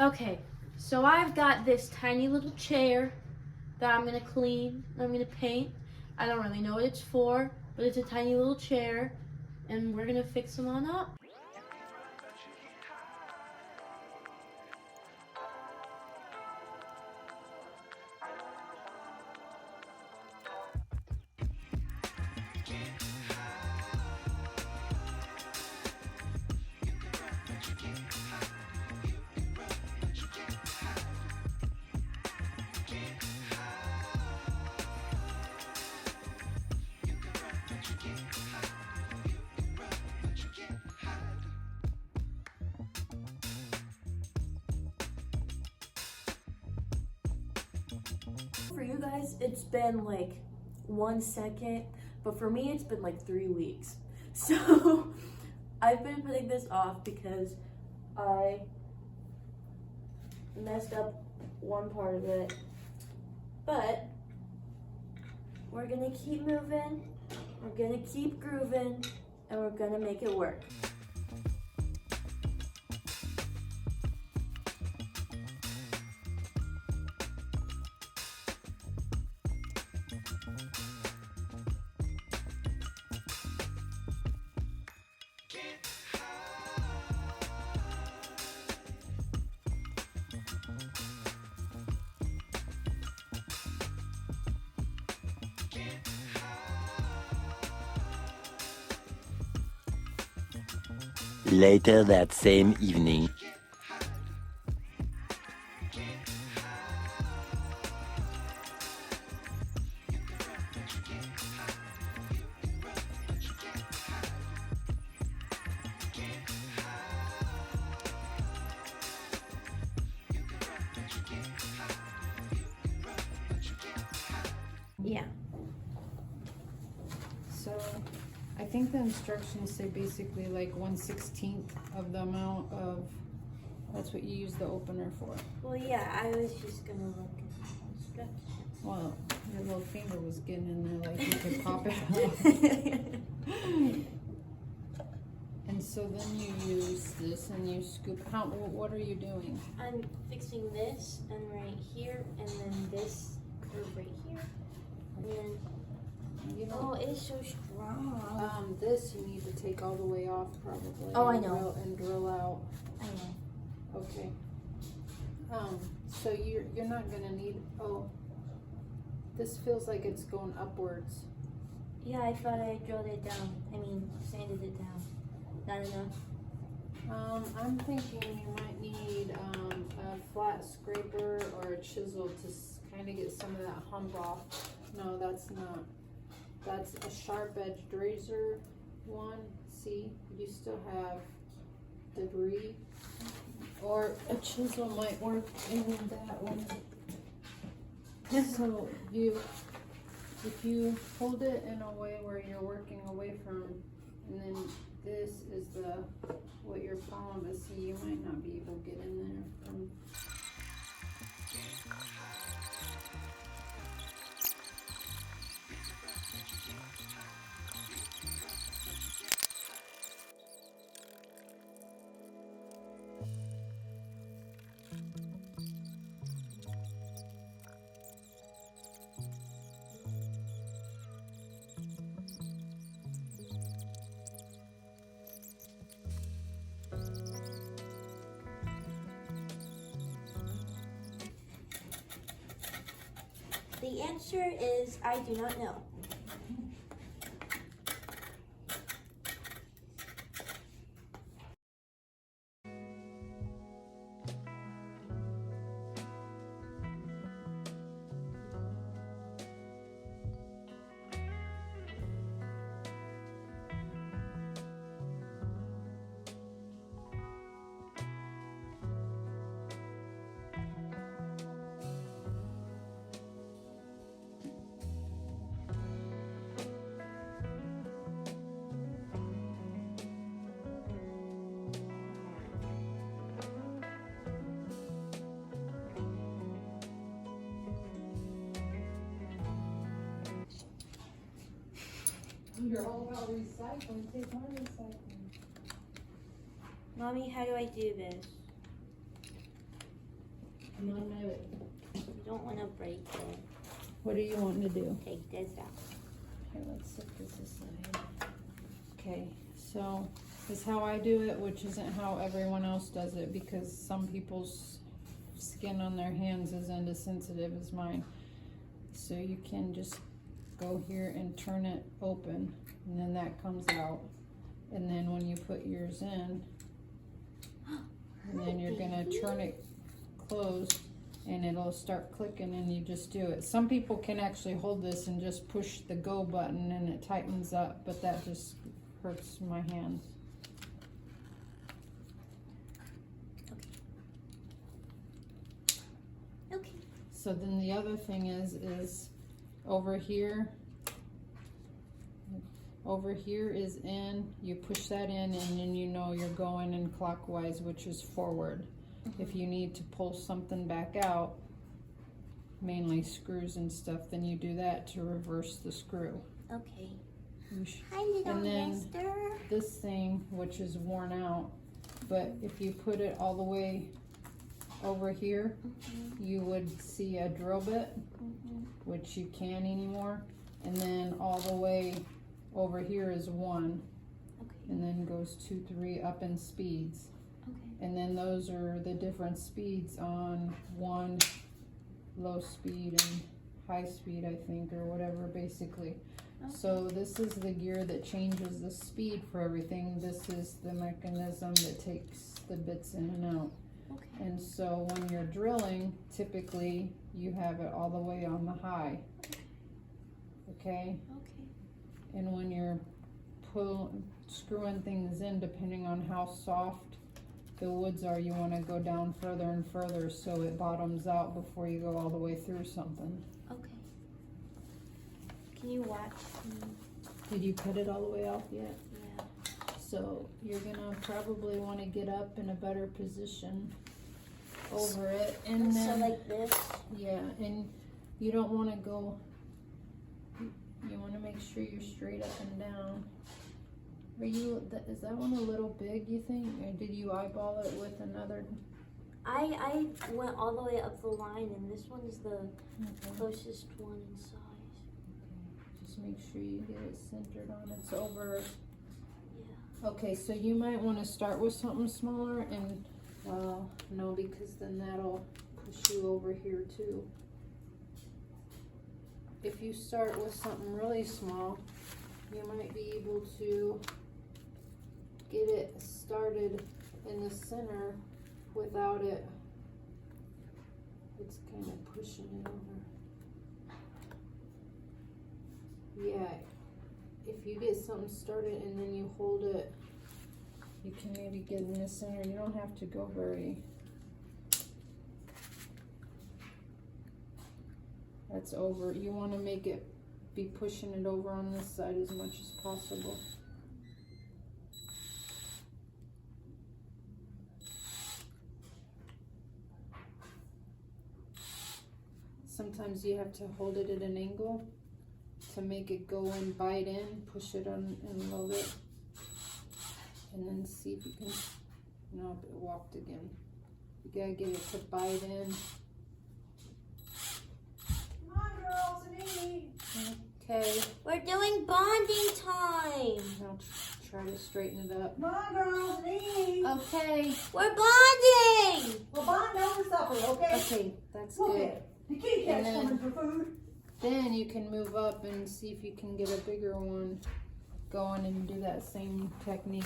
Okay, so I've got this tiny little chair that I'm gonna clean, I'm gonna paint. I don't really know what it's for, but it's a tiny little chair, and we're gonna fix them on up. For you guys, it's been like 1 second, but for me, it's been like 3 weeks. So I've been putting this off because I messed up one part of it, but we're gonna keep moving, we're gonna keep grooving, and we're gonna make it work. Later that same evening. Yeah. So I think the instructions say basically like 1/16 of the amount of, that's what you use the opener for. Well, yeah, I was just gonna look at the instructions. Well, your little finger was getting in there like you could pop it out. And so then you use this and you scoop. What are you doing? I'm fixing this and right here, and then this curve right here, and then You know, it's so strong. this you need to take all the way off probably. Oh, I and know. drill out. I know. Okay. So you're not gonna need. Oh, this feels like it's going upwards. Yeah, I thought I drilled it down. I mean, sanded it down. Not enough. I'm thinking you might need a flat scraper or a chisel to kind of get some of that hump off. No, that's not. That's a sharp edged razor one. See, you still have debris. Or a chisel might work in that one. So if you hold it in a way where you're working away from, and then this is what you're following, but see, you might not be able to get in there from. The answer is I do not know. You're all about recycling. Take more recycling. Mommy, how do I do this? You want to, You don't want to break it. what do you want to do? Take this out. Okay, let's set this aside. Okay, so this is how I do it, which isn't how everyone else does it, because some people's skin on their hands isn't as sensitive as mine. So you can just go here and turn it open, and then that comes out. And then when you put yours in, and then you're gonna turn it closed, and it'll start clicking, and you just do it. Some people can actually hold this and just push the go button and it tightens up, but that just hurts my hands. Okay. So then the other thing is over here is in, you push that in, and then you know you're going in clockwise, which is forward. If you need to pull something back out, mainly screws and stuff, then you do that to reverse the screw. Okay. You sh- Hi, little And then- mister. This thing, which is worn out, but if you put it all the way over here, you would see a drill bit, which you can't anymore. And then all the way over here is 1, Okay. and then goes 2, 3 up in speeds. Okay. And then those are the different speeds on 1 low speed and high speed, I think, or whatever, basically. So this is the gear that changes the speed for everything. This is the mechanism that takes the bits in and out. Okay. And so when you're drilling, typically you have it all the way on the high. Okay? Okay. And when you're screwing things in, depending on how soft the woods are, you want to go down further and further so it bottoms out before you go all the way through something. Okay. Can you watch me? Did you cut it all the way off yet? Yeah. So you're gonna probably want to get up in a better position over it, and So then like this. yeah, and you don't want to go. You want to make sure you're straight up and down. Are you? Is that one a little big? You think? Or did you eyeball it with another? I went all the way up the line, and this one is the Okay. closest one in size. Just make sure you get it centered on. It's over. Yeah. Okay, so you might want to start with something smaller, and well, no, because then that'll push you over here too. If you start with something really small, you might be able to get it started in the center without it. It's kind of pushing it over. Yeah, if you get something started and then you hold it, you can maybe get in the center. You don't have to go very. That's over. You want to make it be pushing it over on this side as much as possible. Sometimes you have to hold it at an angle to make it go and bite in, push it on and load it, and then see if you can. No, it walked again. You gotta get it to bite in. Come on, girls, and eat. Okay, We're doing bonding time. now try to straighten it up. Come on, girls, and eat. Okay, We're bonding. Well, bond over supper, okay? okay, that's Look good. at it. The kitty cat's And then- coming for food. Then you can move up and see if you can get a bigger one going and do that same technique.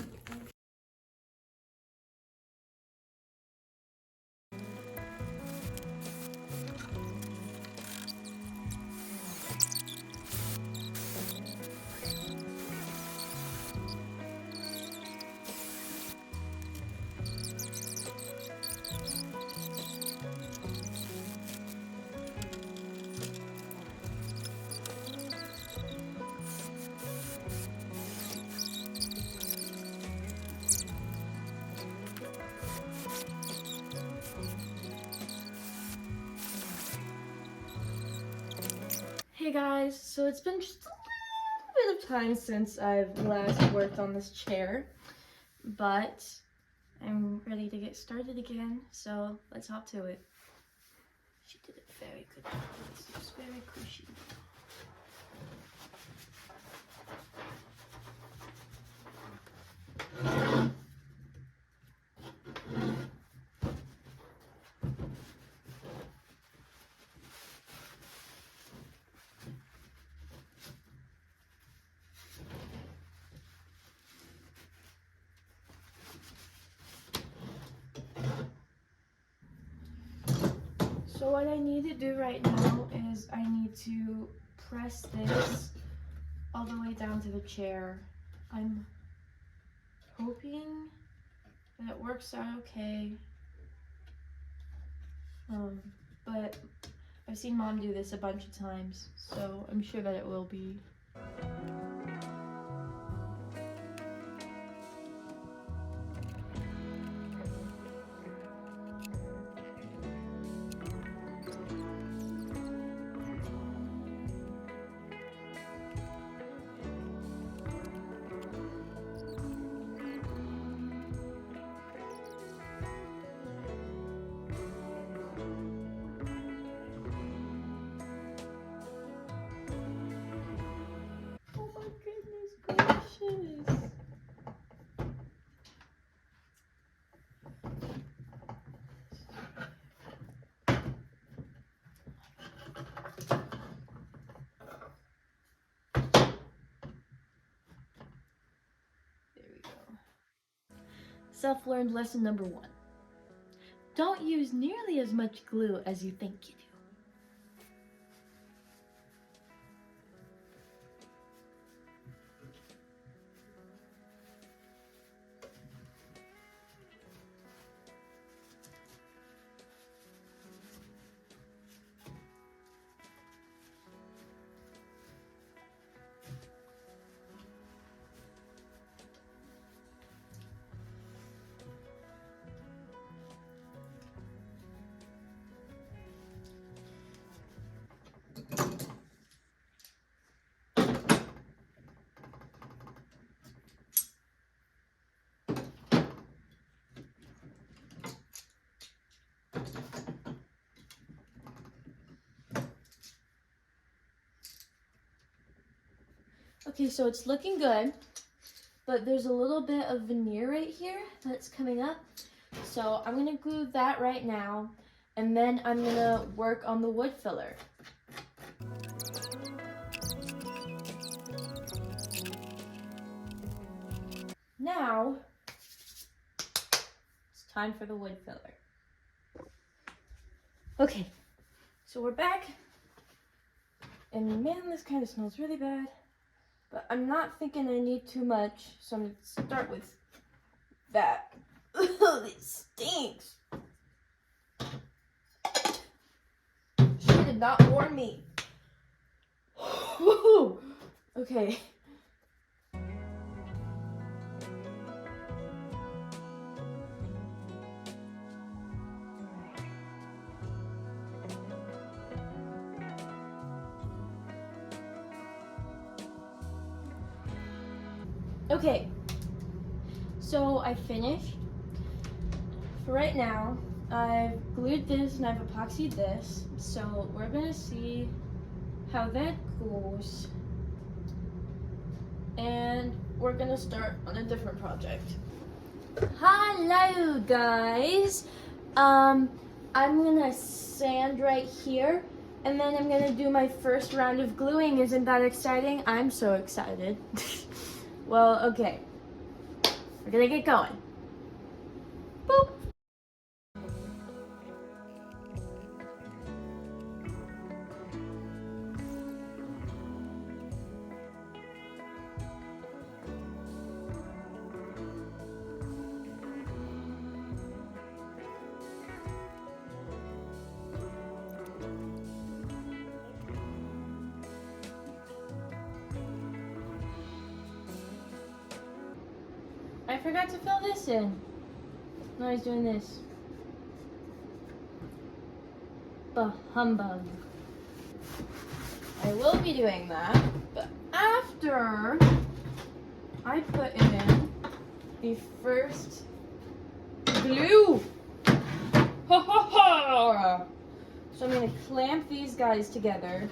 Hey guys, so it's been just a little bit of time since I've last worked on this chair, but I'm ready to get started again, so let's hop to it. She did a very good job. It's very cushy. So what I need to do right now is I need to press this all the way down to the chair. I'm hoping that it works out okay. But I've seen Mom do this a bunch of times, so I'm sure that it will be. Oh my goodness gracious. There we go. Self-learned lesson number 1. Don't use nearly as much glue as you think you do. Okay, so it's looking good, but there's a little bit of veneer right here that's coming up. So I'm gonna glue that right now, and then I'm gonna work on the wood filler. Now, it's time for the wood filler. Okay, so we're back, and man, this kind of smells really bad. But I'm not thinking I need too much, so I'm going to start with that. Ugh, it stinks. She did not warn me. Okay. Okay, so I finished. For right now, I've glued this and I've epoxied this. So we're gonna see how that goes. And we're gonna start on a different project. Hello guys. I'm gonna sand right here. And then I'm gonna do my first round of gluing. Isn't that exciting? I'm so excited. Well, okay. We're gonna get going. Boop. I forgot to fill this in. Now he's doing this. Bah humbug. I will be doing that, but after I put in the first glue. Ha ha ha! So I'm gonna clamp these guys together.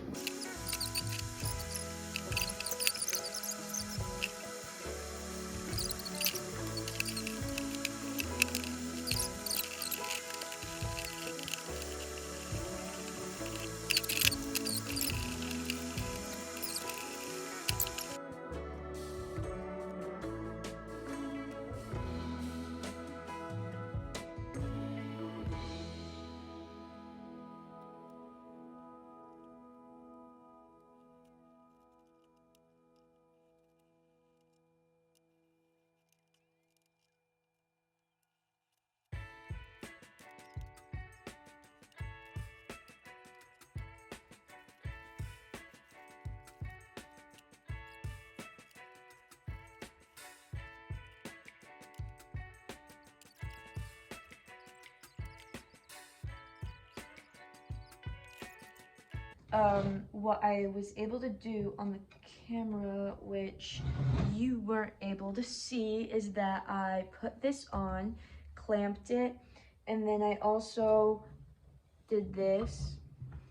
What I was able to do on the camera, which you weren't able to see, is that I put this on, clamped it, and then I also did this.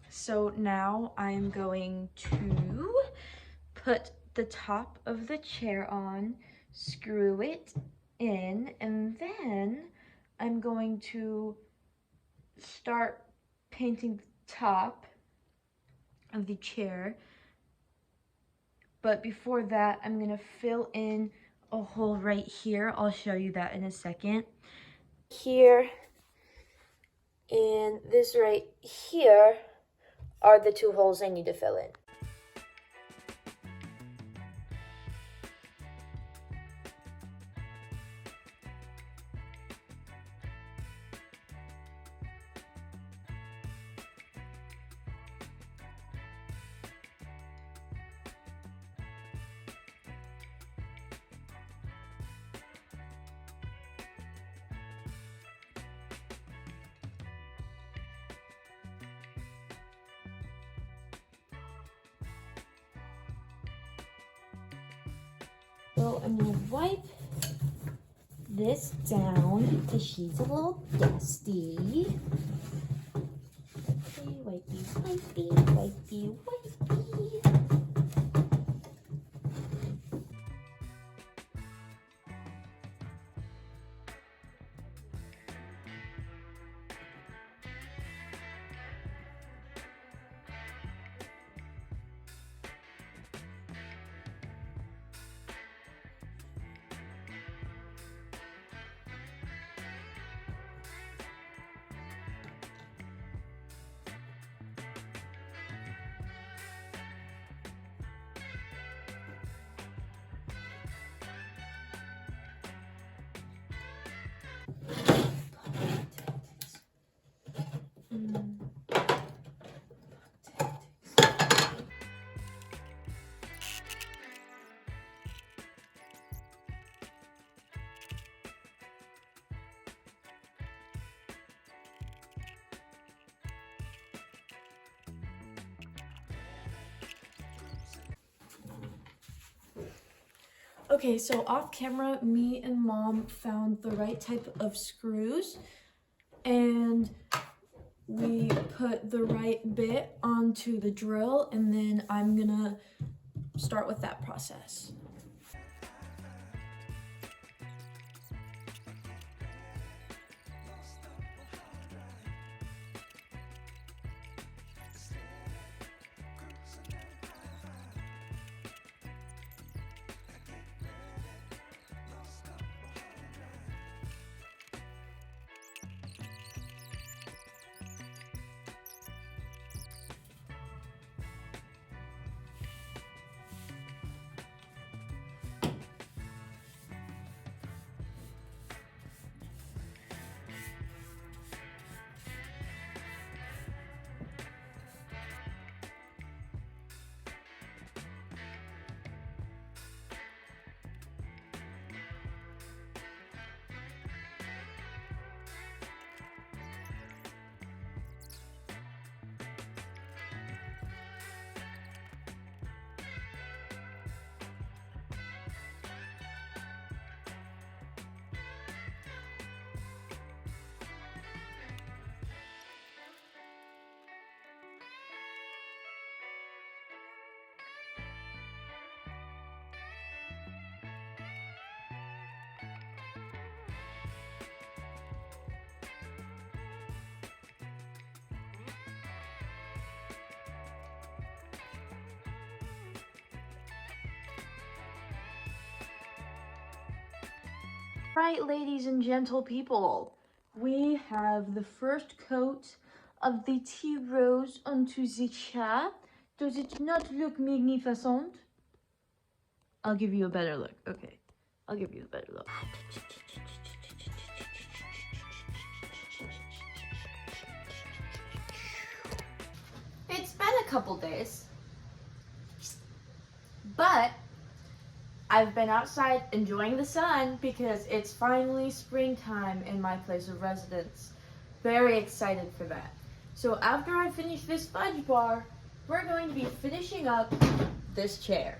So now I'm going to put the top of the chair on, screw it in, and then I'm going to start painting the top of the chair. But before that, I'm gonna fill in a hole right here. I'll show you that in a second. Here and this right here are the two holes I need to fill in. So I'm gonna wipe this down because she's a little dusty. Okay, wipey, wipey, wipey, wipey. Okay, so off camera, me and Mom found the right type of screws and we put the right bit onto the drill, and then I'm gonna start with that process. right, ladies and gentle people, we have the first coat of the tea rose onto the chair. Does it not look magnificent? I'll give you a better look. Okay, I'll give you a better look. It's been a couple days, but I've been outside enjoying the sun because it's finally springtime in my place of residence. Very excited for that. So after I finish this fudge bar, we're going to be finishing up this chair.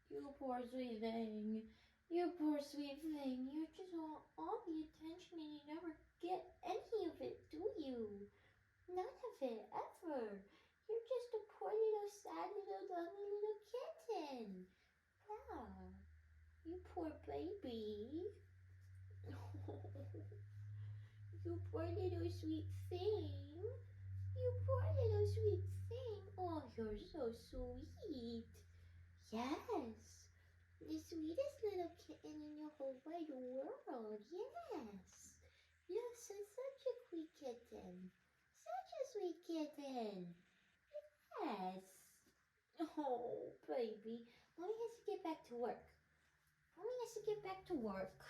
You poor sweet thing. You poor sweet thing. You just want all the attention and you never get any of it, do you? None of it, ever. You're just a poor little sad little lonely little kitten. Yeah. You poor baby. You poor little sweet thing. You poor little sweet thing. Oh, you're so sweet. Yes. The sweetest little kitten in the whole wide world. Yes. You're such a sweet kitten. Such a sweet kitten. Yes. Oh, baby. Mommy has to get back to work. Mommy has to get back to work.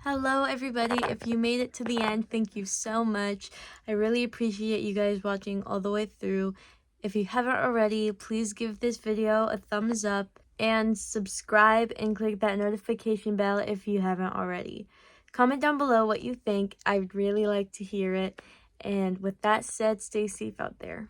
Hello everybody, if you made it to the end, thank you so much. I really appreciate you guys watching all the way through. If you haven't already, please give this video a thumbs up and subscribe and click that notification bell if you haven't already. Comment down below what you think. I'd really like to hear it. And with that said, stay safe out there.